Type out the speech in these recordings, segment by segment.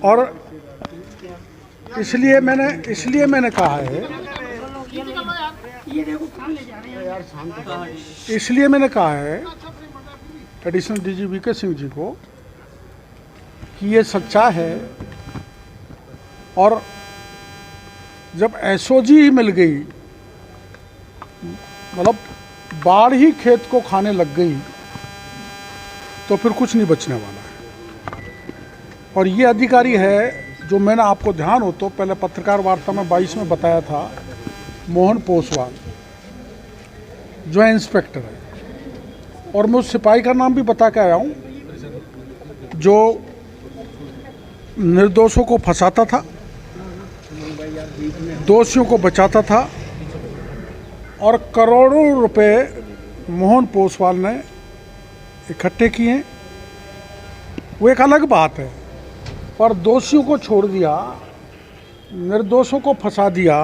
और इसलिए मैंने कहा है, additional DG VK Singh ji को कि ये सच्चा है। और जब एसओजी ही मिल गई, मतलब बाढ़ ही खेत को खाने लग गई, तो फिर कुछ नहीं बचने वाला है। और ये अधिकारी है जो मैंने आपको ध्यान हो तो पहले पत्रकार वार्ता में 22 में बताया था, मोहन पोसवाल जो इंस्पेक्टर है। और मैं उस सिपाही का नाम भी बता के आया हूँ जो निर्दोषों को फंसाता था, दोषियों को बचाता था, और करोड़ों रुपए मोहन पोसवाल ने इकट्ठे किए। वो एक अलग बात है, पर दोषियों को छोड़ दिया, निर्दोषों को फंसा दिया।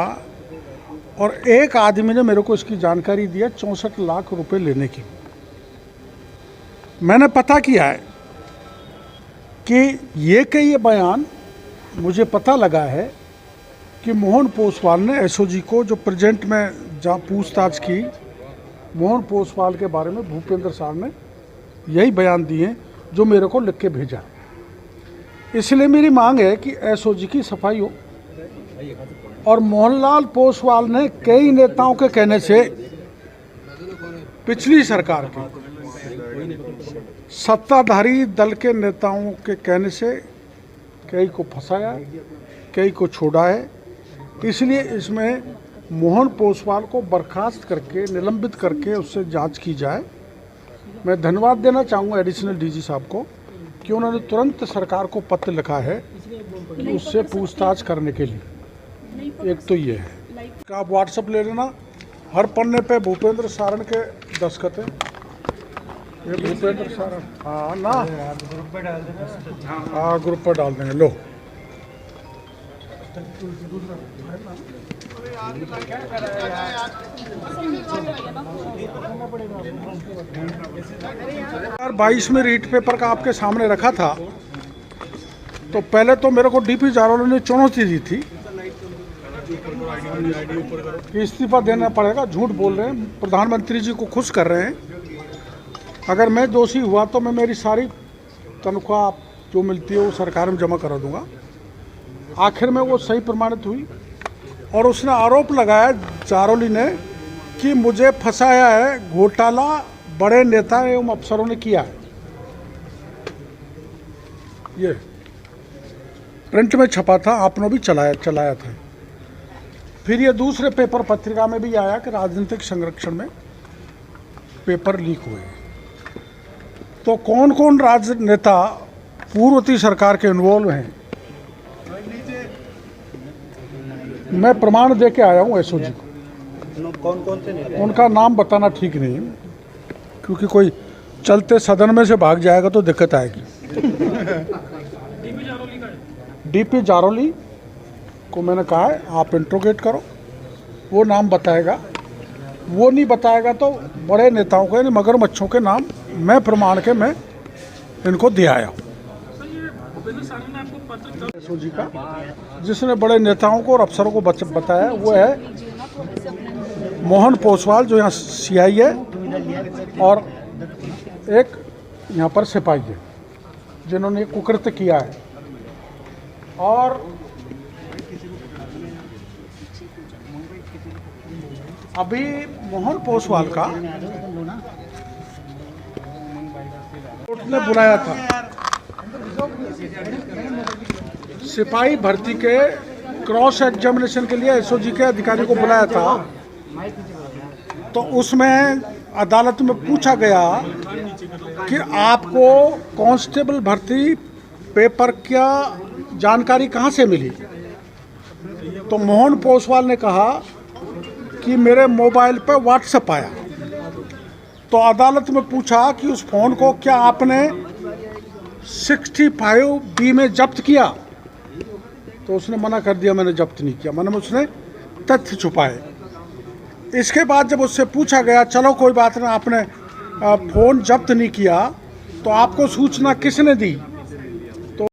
और एक आदमी ने मेरे को इसकी जानकारी दिया 64 लाख रुपए लेने की। मैंने पता किया है कि ये बयान मुझे पता लगा है कि मोहन पोसवाल ने एसओजी को, जो प्रेजेंट में जहाँ पूछताछ की, मोहन पोसवाल के बारे में भूपेंद्र साहब ने यही बयान दिए जो मेरे को लिख के भेजा। इसलिए मेरी मांग है कि एसओजी की सफाई हो। और मोहनलाल पोसवाल ने कई नेताओं के कहने से, पिछली सरकार के सत्ताधारी दल के नेताओं के कहने से कई को फंसाया, कई को छोड़ा है। इसलिए इसमें मोहन पोसवाल को बर्खास्त करके, निलंबित करके उससे जांच की जाए। मैं धन्यवाद देना चाहूँगा एडिशनल डीजी साहब को कि उन्होंने तुरंत सरकार को पत्र लिखा है कि उससे पूछताछ करने के लिए। एक तो ये है कि आप व्हाट्सएप ले लेना, हर पन्ने पे भूपेंद्र सारण के दस्तखत हैं। ये भूपेंद्र सारण, हाँ ना, हाँ ग्रुप पर डाल देंगे। लो यार 22 में रीट पेपर का आपके सामने रखा था, तो पहले तो मेरे को डीपी जारोली ने चुनौती दी थी कि इस्तीफा देना पड़ेगा। झूठ बोल रहे हैं, प्रधानमंत्री जी को खुश कर रहे हैं। अगर मैं दोषी हुआ तो मैं मेरी सारी तनख्वाह जो मिलती है वो सरकार में जमा करा दूंगा। आखिर में वो सही प्रमाणित हुई और उसने आरोप लगाया जारोली ने कि मुझे फंसाया है, घोटाला बड़े नेता एवं अफसरों ने किया है। ये प्रिंट में छपा था, आपने भी चलाया था। फिर ये दूसरे पेपर पत्रिका में भी आया कि राजनीतिक संरक्षण में पेपर लीक हुए। तो कौन कौन राजनेता पूर्ववर्ती सरकार के इन्वॉल्व हैं, मैं प्रमाण दे के आया हूँ एसओजी को। कौन से नेता? उनका नाम बताना ठीक नहीं, क्योंकि कोई चलते सदन में से भाग जाएगा तो दिक्कत आएगी। डीपी जारोली को मैंने कहा है आप इंट्रोगेट करो, वो नाम बताएगा। वो नहीं बताएगा तो बड़े नेताओं के, यानी मगरमच्छों के नाम मैं प्रमाण के मैं इनको दे आया हूँ एसओजी का। जिसने बड़े नेताओं को और अफसरों को बताया वो है मोहन पोसवाल, जो यहाँ सीआई है, और एक यहाँ पर सिपाही है जिन्होंने कुकृत्य किया है। और अभी मोहन पोसवाल का कोर्ट ने बुलाया था सिपाही भर्ती के क्रॉस एग्जामिनेशन के लिए, एसओजी के अधिकारी को बुलाया था। तो उसमें अदालत में पूछा गया कि आपको कांस्टेबल भर्ती पेपर क्या जानकारी कहाँ से मिली। तो मोहन पोसवाल ने कहा कि मेरे मोबाइल पर व्हाट्सएप आया। तो अदालत में पूछा कि उस फ़ोन को क्या आपने 65B में जब्त किया। तो उसने मना कर दिया, मैंने जब्त नहीं किया, मैंने उसने तथ्य छुपाए। इसके बाद जब उससे पूछा गया चलो कोई बात नहीं, आपने फ़ोन जब्त नहीं किया, तो आपको सूचना किसने दी।